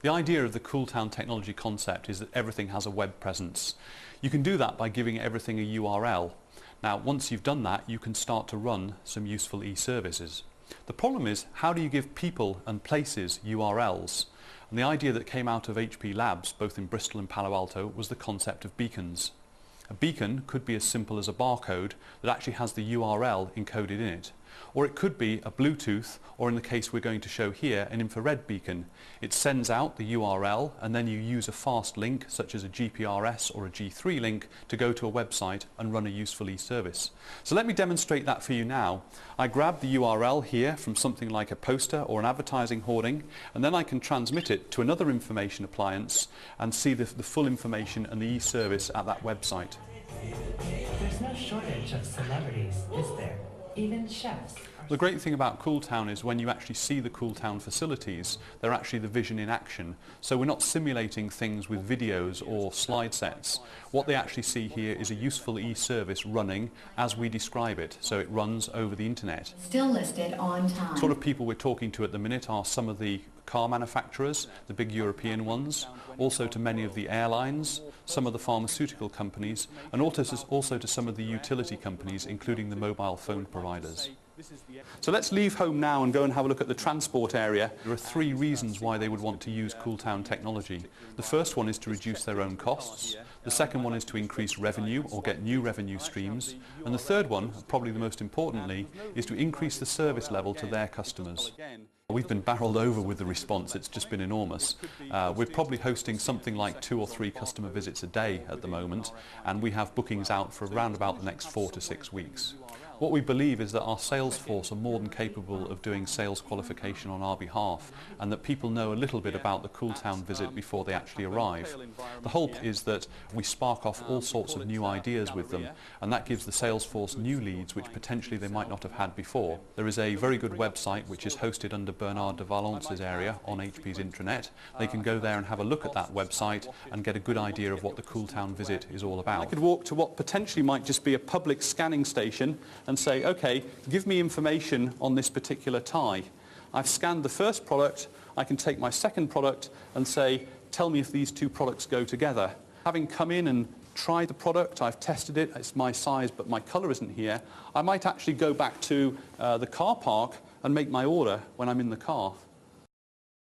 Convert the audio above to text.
The idea of the CoolTown technology concept is that everything has a web presence. You can do that by giving everything a URL. Now, once you've done that, you can start to run some useful e-services. The problem is, how do you give people and places URLs? And the idea that came out of HP Labs, both in Bristol and Palo Alto, was the concept of beacons. A beacon could be as simple as a barcode that actually has the URL encoded in it. Or it could be a Bluetooth, or in the case we're going to show here, an infrared beacon. It sends out the URL and then you use a fast link, such as a GPRS or a G3 link, to go to a website and run a useful e-service. So let me demonstrate that for you now. I grab the URL here from something like a poster or an advertising hoarding, and then I can transmit it to another information appliance and see the full information and the e-service at that website. There's no shortage of celebrities, is there? Even chefs. The great thing about CoolTown is when you actually see the CoolTown facilities, they're actually the vision in action. So we're not simulating things with videos or slide sets. What they actually see here is a useful e-service running as we describe it. So it runs over the internet. Still listed on time. The sort of people we're talking to at the minute are some of the car manufacturers, the big European ones, also to many of the airlines, some of the pharmaceutical companies, and also to some of the utility companies, including the mobile phone providers. So let's leave home now and go and have a look at the transport area. There are three reasons why they would want to use CoolTown technology. The first one is to reduce their own costs. The second one is to increase revenue or get new revenue streams. And the third one, probably the most importantly, is to increase the service level to their customers. We've been barreled over with the response. It's just been enormous. We're probably hosting something like 2 or 3 customer visits a day at the moment, and we have bookings out for around about the next 4 to 6 weeks. What we believe is that our sales force are more than capable of doing sales qualification on our behalf, and that people know a little bit about the CoolTown visit before they actually arrive. The hope is that we spark off all sorts of new ideas with them, and that gives the sales force new leads which potentially they might not have had before. There is a very good website which is hosted under Bernard de Valence's area on HP's intranet. They can go there and have a look at that website and get a good idea of what the CoolTown visit is all about. I could walk to what potentially might just be a public scanning station and say, okay, give me information on this particular tie. I've scanned the first product, I can take my second product and say, tell me if these two products go together. Having come in and tried the product, I've tested it, it's my size but my colour isn't here, I might actually go back to the car park and make my order when I'm in the car.